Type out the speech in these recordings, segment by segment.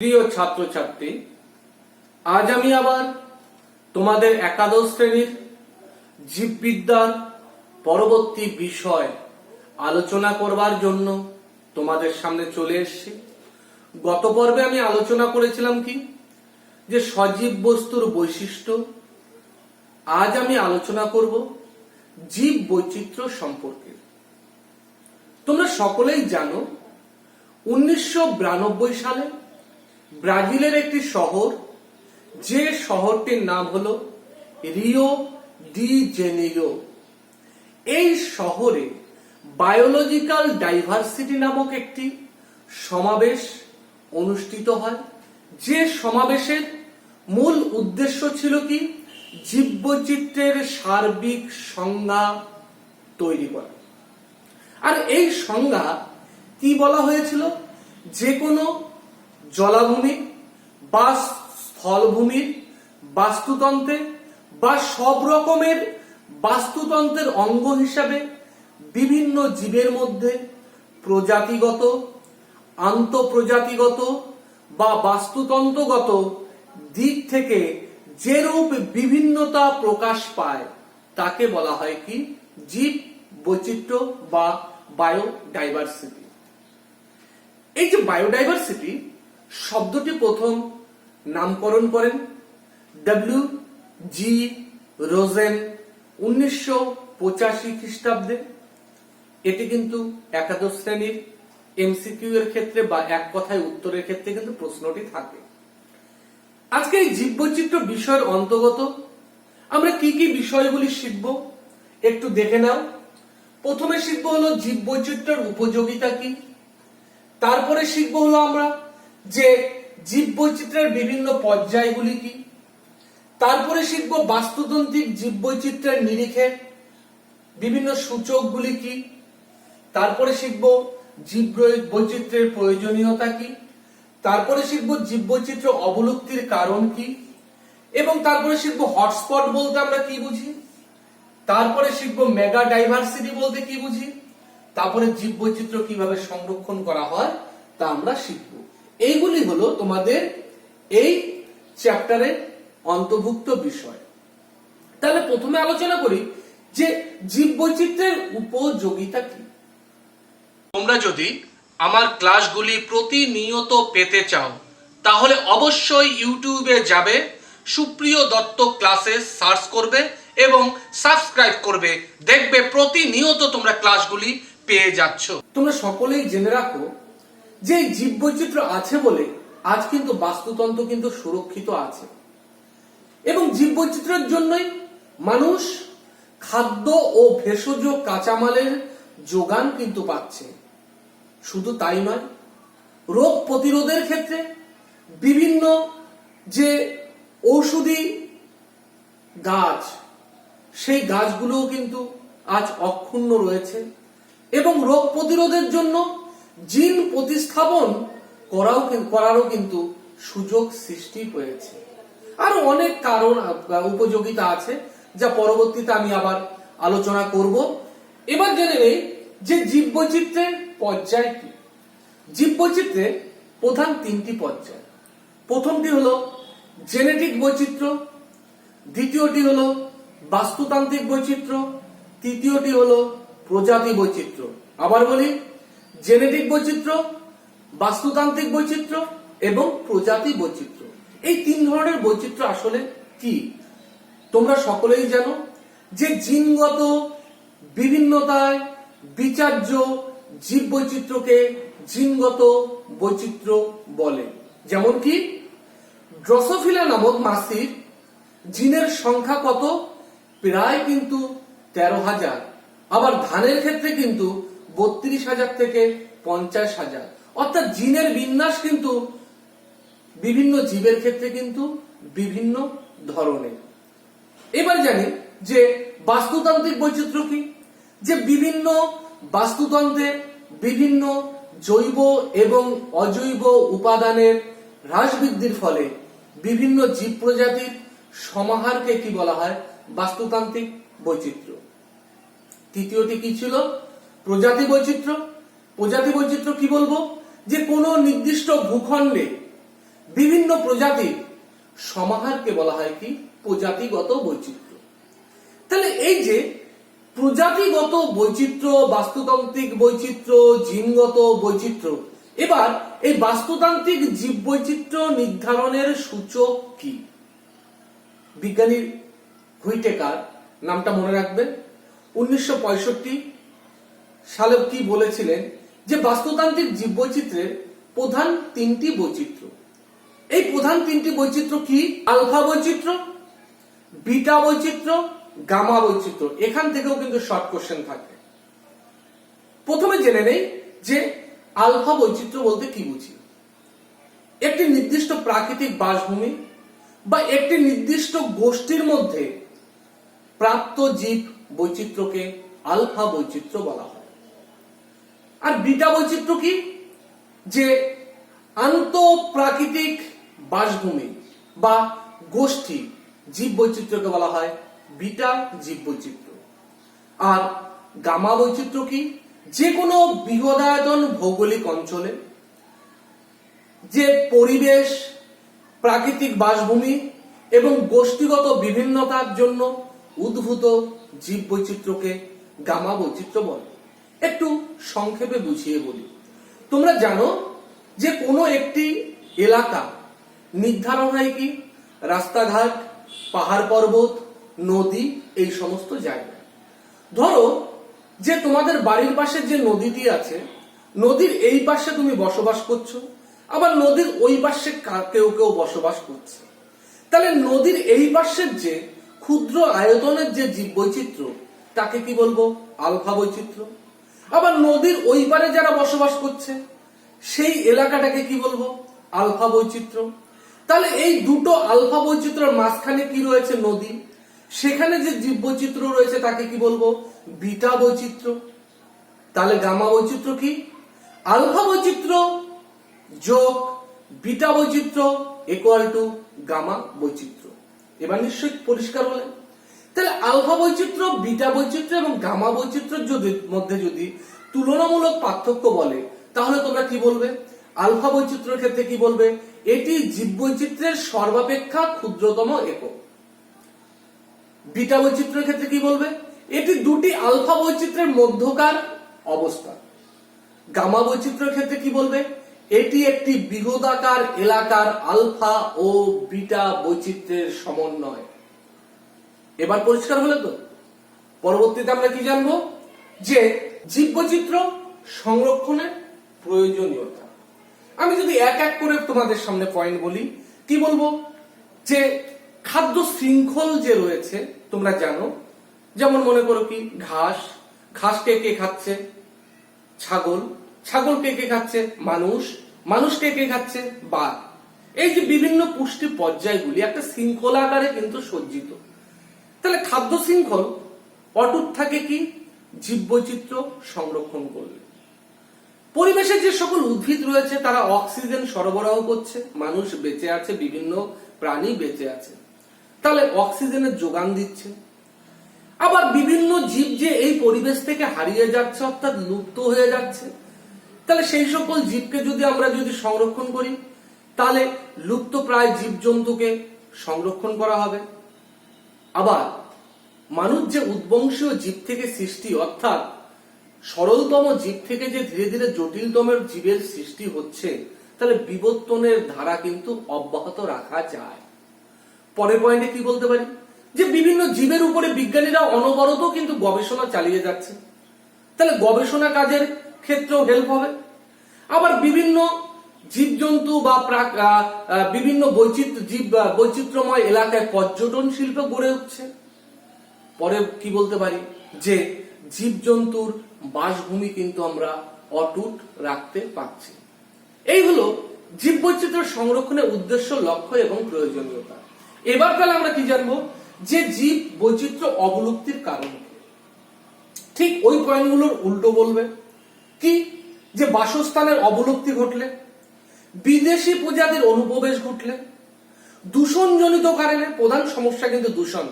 প্রিয় ছাত্রছাত্রী, আজ আমি আবার তোমাদের একাদশ শ্রেণীর জীববিদ্যার পরবর্তী বিষয় আলোচনা করবার জন্য তোমাদের সামনে চলে এসেছি। গত পর্বে আমি আলোচনা করেছিলাম কি যে সজীব বস্তুর বৈশিষ্ট্য। আজ আমি আলোচনা করব জীব বৈচিত্র্য সম্পর্কে। তোমরা সকলেই জানো 1992 সালে ব্রাজিলের একটি শহর, যে শহরটির নাম হলো রিও ডি জেনিরো, এই শহরে বায়োলজিক্যাল ডাইভার্সিটি নামক একটি সমাবেশ অনুষ্ঠিত হয়। যে সমাবেশের মূল উদ্দেশ্য ছিল কি জীববৈচিত্র্যের সার্বিক সংজ্ঞা তৈরি করা। আর এই সংজ্ঞা কি বলা হয়েছিল, যে কোনো জলাভূমি বা স্থলভূমির বাস্তুতন্ত্রে বা সব রকমের বাস্তুতন্ত্রের অঙ্গ হিসাবে বিভিন্ন জীবের মধ্যে প্রজাতিগত, আন্তঃপ্রজাতিগত বা বাস্তুতন্ত্রগত দিক থেকে যেরূপ বিভিন্নতা প্রকাশ পায় তাকে বলা হয় কি জীব বৈচিত্র্য বা বায়োডাইভার্সিটি। এই যে বায়োডাইভার্সিটি শব্দটি প্রথম নামকরণ করেন ডব্লিউ.জি. রোজেন 1985 খ্রিস্টাব্দে। এটি কিন্তু একাদশ শ্রেণীর এমসিকিউ এর ক্ষেত্রে বা এক কথায় উত্তরের ক্ষেত্রে কিন্তু প্রশ্নটি থাকে। আজকে এই জীববৈচিত্র্য বিষয়ের অন্তর্গত আমরা কি কি বিষয়গুলি শিখব একটু দেখে নাও। প্রথমে শিখব হলো জীববৈচিত্র্যের উপযোগিতা কি, তারপরে শিখব হলো আমরা যে জীববৈচিত্র্যের বিভিন্ন পর্যায়গুলি কি, তারপরে শিখব বাস্তুতান্ত্রিক জীববৈচিত্র্যের নিরিখে বিভিন্ন সূচকগুলি কি, তারপরে শিখব জীববৈচিত্র্যের প্রয়োজনীয়তা কি, তারপরে শিখব জীববৈচিত্র্য অবলুপ্তির কারণ কি, এবং তারপরে শিখব হটস্পট বলতে আমরা কি বুঝি, তারপরে শিখব মেগা ডাইভার্সিটি বলতে কি বুঝি, তারপরে জীববৈচিত্র্য কিভাবে সংরক্ষণ করা হয় তা আমরা শিখব। এইগুলি হলো তোমাদের এই চ্যাপ্টারের অন্তর্ভুক্ত বিষয়। তাহলে প্রথমে আলোচনা করি যে জীববৈচিত্র্যের উপযোগিতা কি। তোমরা যদি আমার ক্লাসগুলি প্রতিনিয়ত পেতে চাও তাহলে অবশ্যই ইউটিউবে যাবে, সুপ্রিয় দত্ত ক্লাসেস সার্চ করবে এবং সাবস্ক্রাইব করবে, দেখবে প্রতিনিয়ত তোমরা ক্লাসগুলি পেয়ে যাচ্ছ। তোমরা সকলেই জেনে রাখো যে জীববৈচিত্র্য আছে বলে আজ কিন্তু বাস্তুতন্ত্র কিন্তু সুরক্ষিত আছে, এবং জীববৈচিত্র্যের জন্যই মানুষ খাদ্য ও ভেষজ কাঁচামালের যোগান কিন্তু পাচ্ছে। শুধু তাই নয়, রোগ প্রতিরোধের ক্ষেত্রে বিভিন্ন যে ঔষধি গাছ, সেই গাছগুলোও কিন্তু আজ অক্ষুণ্ণ রয়েছে, এবং রোগ প্রতিরোধের জন্য জিন প্রতিস্থাপন করারও কিন্তু সুযোগ সৃষ্টি হয়েছে। আরো অনেক কারণ উপযোগিতা আছে যা পরবর্তীতে আমি আবার আলোচনা করব। এবার জেনে নেই যে জীববৈচিত্র্যের পর্যায় কি। জীববৈচিত্র্যের প্রধান তিনটি পর্যায়। প্রথমটি হলো জেনেটিক বৈচিত্র্য, দ্বিতীয়টি হলো বাস্তুতান্ত্রিক বৈচিত্র্য, তৃতীয়টি হলো প্রজাতি বৈচিত্র্য। আবার বলি, জেনেটিক বৈচিত্র্য, বাস্তুতান্ত্রিক বৈচিত্র্য এবং প্রজাতি বৈচিত্র্য। এই তিন ধরনের বৈচিত্র্য আসলে কি তোমরা সকলেই জানো যে জিনগত বিভিন্নতায় বিচার্য জীববৈচিত্র্যকে জিনগত বৈচিত্র্য বলে। যেমন কি ড্রসোফিলা নামক মাছির জিনের সংখ্যা কত, প্রায় কিন্তু 13,000। আবার ধানের ক্ষেত্রে কিন্তু 32,000 থেকে 50,000। অর্থাৎ জিনের বিন্যাস কিন্তু বিভিন্ন জীবের ক্ষেত্রে কিন্তু বিভিন্ন ধরনের। এবার জানি যে বাস্তুতান্ত্রিক বৈচিত্র্য কি, যে বিভিন্ন বাস্তুতন্ত্রে বিভিন্ন জৈব এবং অজৈব উপাদানের হ্রাস বৃদ্ধির ফলে বিভিন্ন জীব প্রজাতির সমাহারকে কি বলা হয়, বাস্তুতান্ত্রিক বৈচিত্র্য। তৃতীয়টি কি ছিল, প্রজাতি বৈচিত্র্য। প্রজাতি বৈচিত্র্য কি বলবো, যে কোনো নির্দিষ্ট ভূখণ্ডে বিভিন্ন প্রজাতির সমাহারকে বলা হয় কি প্রজাতিগত বৈচিত্র্য। তাহলে এই যে প্রজাতিগত বৈচিত্র্য, বাস্তুতান্ত্রিক বৈচিত্র্য, জিনগত বৈচিত্র্য, এবার এই বাস্তুতান্ত্রিক জীব বৈচিত্র্য নির্ধারণের সূচক কি? বিজ্ঞানী হুইটেকার, নামটা মনে রাখবেন, 1965 সালে কি বলেছিলেন যে বাস্তুতান্ত্রিক জীব বৈচিত্র্যের প্রধান তিনটি বৈচিত্র্য। এই প্রধান তিনটি বৈচিত্র্য কি? আলফা বৈচিত্র্য, বিটা বৈচিত্র্য, গামা বৈচিত্র্য। এখান থেকেও কিন্তু শর্ট কোশ্চেন থাকে। প্রথমে জেনে নেই যে আলফা বৈচিত্র্য বলতে কি বুঝি। একটি নির্দিষ্ট প্রাকৃতিক বাসভূমি বা একটি নির্দিষ্ট গোষ্ঠীর মধ্যে প্রাপ্ত জীব বৈচিত্র্যকে আলফা বৈচিত্র্য বলা হয়। আর বিটা বৈচিত্র্য কি? যে আন্তঃপ্রাকৃতিক বাসভূমি বা গোষ্ঠী জীব বৈচিত্র্যকে বলা হয় বিটা জীব বৈচিত্র্য। আর গামা বৈচিত্র্য কি? যে কোনো বৃহদায়তন ভৌগোলিক অঞ্চলে যে পরিবেশ, প্রাকৃতিক বাসভূমি এবং গোষ্ঠীগত বিভিন্নতার জন্য উদ্ভূত জীব বৈচিত্র্যকে গামা বৈচিত্র্য বলে। একটু সংক্ষেপে বুঝিয়ে বলি। তোমরা জানো যে কোনো একটি এলাকা নির্ধারণ হয় কি রাস্তাঘাট, পাহাড় পর্বত, নদী, এই সমস্ত জায়গা। ধরো যে তোমাদের বাড়ির পাশে যে নদীটি আছে, নদীর এই পাশে তুমি বসবাস করছো, আবার নদীর ওই পাশে কেউ কেউ বসবাস করছে। তাহলে নদীর এই পাশের যে ক্ষুদ্র আয়তনের যে জীব বৈচিত্র্য তাকে কি বলবো? আলফা বৈচিত্র্য। আবার নদীর ওই পারে যারা বসবাস করছে সেই এলাকাটাকে কি বলবো? আলফা বৈচিত্র্য। তাহলে এই দুটো আলফা বৈচিত্র্যের মাঝখানে কি রয়েছে? নদী। সেখানে যে জীব বৈচিত্র্য রয়েছে তাকে কি বলবো? বিটা বৈচিত্র্য। তাহলে গামা বৈচিত্র্য কি? আলফা বৈচিত্র্য যোগ বিটা বৈচিত্র্য ইকুয়াল টু গামা বৈচিত্র্য। এবার নিশ্চয়ই পরিষ্কার হলেন। তাহলে আলফা বৈচিত্র্য, বিটা বৈচিত্র্য এবং গামা বৈচিত্র্যের মধ্যে যদি তুলনামূলক পার্থক্য বলে তাহলে তোমরা কি বলবে? আলফা বৈচিত্র্যের ক্ষেত্রে কি বলবে? এটি জীব বৈচিত্র্যের সর্বাপেক্ষা ক্ষুদ্রতম একক। বিটা বৈচিত্র্যের ক্ষেত্রে কি বলবে? এটি দুটি আলফা বৈচিত্র্যের মধ্যকার অবস্থা। গামা বৈচিত্র্যের ক্ষেত্রে কি বলবে? এটি একটি বৃহদাকার এলাকার আলফা ও বিটা বৈচিত্র্যের সমন্বয়। এবার পরিষ্কার হলো তো? পরবর্তীতে আমরা কি জানবো? যে জীব বৈচিত্র্য সংরক্ষণের প্রয়োজনীয়তা। আমি যদি এক এক করে তোমাদের সামনে পয়েন্ট বলি, কি বলবো? যে খাদ্য শৃঙ্খল যে রয়েছে তোমরা জানো, যেমন মনে করো কি ঘাস, ঘাস কে কে খাচ্ছে? ছাগল, ছাগল কে কে খাচ্ছে? মানুষ, মানুষ কে কে খাচ্ছে? বাঘ। এই যে বিভিন্ন পুষ্টি পর্যায়গুলি একটা শৃঙ্খল আকারে কিন্তু সজ্জিত। তাহলে খাদ্য শৃঙ্খল অটুট থাকে কি জীব বৈচিত্র্য সংরক্ষণ করলে। পরিবেশে যে সকল উদ্ভিদ রয়েছে তারা অক্সিজেন সরবরাহ করছে, মানুষ বেঁচে আছে, বিভিন্ন প্রাণী বেঁচে আছে, তাহলে অক্সিজেনের যোগান দিচ্ছে। আবার বিভিন্ন জীব যে এই পরিবেশ থেকে হারিয়ে যাচ্ছে অর্থাৎ লুপ্ত হয়ে যাচ্ছে, তাহলে সেই সকল জীবকে যদি আমরা সংরক্ষণ করি তাহলে লুপ্ত প্রায় জীবজন্তুকে সংরক্ষণ করা হবে। আবার মানুষ যে উদ্বংশীয় জীব থেকে সৃষ্টি, অর্থাৎ সরলতম জীব থেকে যে ধীরে ধীরে জটিলতমের জীবের সৃষ্টি হচ্ছে, তাহলে বিবর্তনের ধারা কিন্তু অব্যাহত রাখা যায়। পরের পয়েন্টে কি বলতে পারি? যে বিভিন্ন জীবের উপরে বিজ্ঞানীরা অনবরত কিন্তু গবেষণা চালিয়ে যাচ্ছে, তাহলে গবেষণা কাজের ক্ষেত্রেও হেল্প হবে। আবার বিভিন্ন জীবজন্তু বা বিভিন্ন বৈচিত্র্যময় এলাকায় পর্যটন শিল্প গড়ে উঠছে। পরে কি বলতে পারি? যে জীবজন্তুর বাসভূমি কিন্তু আমরা অটুট রাখতে পারছি। এই হলো জীব বৈচিত্র্য সংরক্ষণের উদ্দেশ্য, লক্ষ্য এবং প্রয়োজনীয়তা। এবার তাহলে আমরা কি জানবো? যে জীব বৈচিত্র্য অবলুপ্তির কারণ। ঠিক ওই পয়েন্টগুলোর উল্টো বলবে কি? যে বাসস্থানের অবলুপ্তি ঘটলে, বিদেশি প্রজাতির অনুপ্রবেশ ঘটলে, দূষণজনিত কারণে, প্রধান সমস্যা কিন্তু দূষণ,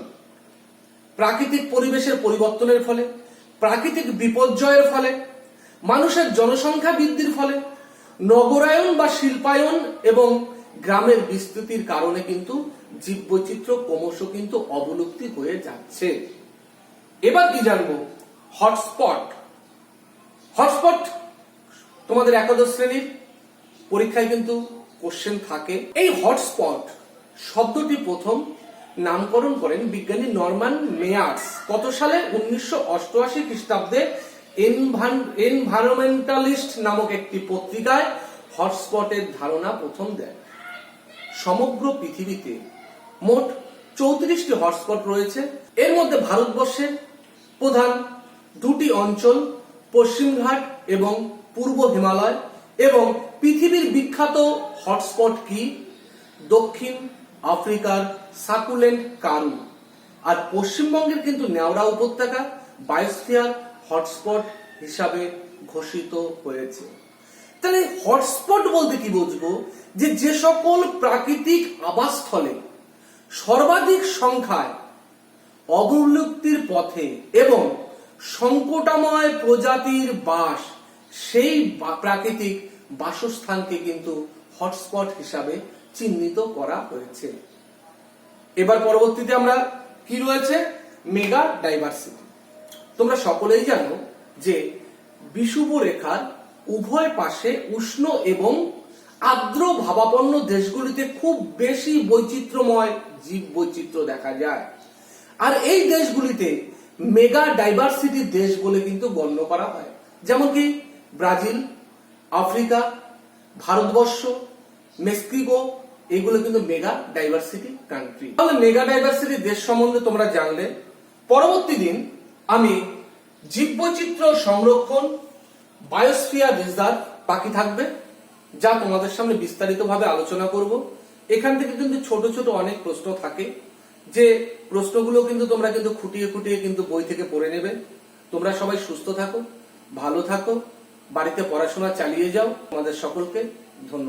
প্রাকৃতিক পরিবেশের পরিবর্তনের ফলে, প্রাকৃতিক বিপর্যয়ের ফলে, মানুষের জনসংখ্যা বৃদ্ধির ফলে, নগরায়ন বা শিল্পায়ন এবং গ্রামের বিস্তৃতির কারণে কিন্তু জীববৈচিত্র্য ক্রমশ কিন্তু অবলুপ্তি হয়ে যাচ্ছে। এবার কি জানবো? হটস্পট। হটস্পট তোমাদের একাদশ শ্রেণীর পরীক্ষায় কিন্তু কোশ্চেন থাকে। এই হটস্পট শব্দটি প্রথম নামকরণ করেন বিজ্ঞানী নরম্যান মেয়ার্স। কত সালে? 1988 খ্রিস্টাব্দে এনভায়রনমেন্টালিস্ট নামক একটি পত্রিকায় হটস্পটের ধারণা প্রথম দেয়। সমগ্র পৃথিবীতে মোট 34টি হটস্পট রয়েছে। এর মধ্যে ভারতবর্ষের প্রধান দুটি অঞ্চল পশ্চিমঘাট এবং পূর্ব হিমালয়। এবং পৃথিবীর বিখ্যাত হটস্পট কি? দক্ষিণ আফ্রিকার সাকুলেন্ট কারু। আর পশ্চিমবঙ্গের কিন্তু নেওড়া উপত্যকা বায়োস্ফিয়ার হটস্পট হিসাবে ঘোষিত হয়েছে। তাহলে হটস্পট বলতে কি বুঝবো? যে সকল প্রাকৃতিক আবাসস্থলে সর্বাধিক সংখ্যায় অবলুপ্তির পথে এবং সংকটাময় প্রজাতির বাস, সেই প্রাকৃতিক বাসস্থানকে কিন্তু হটস্পট হিসাবে চিহ্নিত করা হয়েছে। এবার পরবর্তীতে আমরা কি রয়েছে? Mega diversity. তোমরা সকলেই জানো যে বিষুবরেখার উভয় পাশে উষ্ণ এবং আর্দ্র ভাবাপন্ন দেশগুলিতে খুব বেশি বৈচিত্র্যময় জীব বৈচিত্র্য দেখা যায়। আর এই দেশগুলিতে মেগা ডাইভার্সিটি দেশ বলে কিন্তু গণ্য করা হয়। যেমন কি ব্রাজিল, আফ্রিকা, ভারতবর্ষ, মেক্সিকো, এগুলো কিন্তু মেগা ডাইভার্সিটি কান্ট্রি। তাহলে মেগা ডাইভার্সিটি দেশ সম্বন্ধে তোমরা জানলে। পরবর্তী দিন আমি জীববৈচিত্র্য সংরক্ষণ, বায়োস্ফিয়ার রিজার্ভ বাকি থাকবে, যা তোমাদের সামনে বিস্তারিতভাবে আলোচনা করব। এখান থেকে কিন্তু ছোট ছোট অনেক প্রশ্ন থাকে, যে প্রশ্নগুলো কিন্তু তোমরা কিন্তু খুঁটিয়ে খুঁটিয়ে কিন্তু বই থেকে পড়ে নেবে। তোমরা সবাই সুস্থ থাকো, ভালো থাকো, বাড়িতে পড়াশোনা চালিয়ে যাও। তোমাদের সকলকে ধন্যবাদ।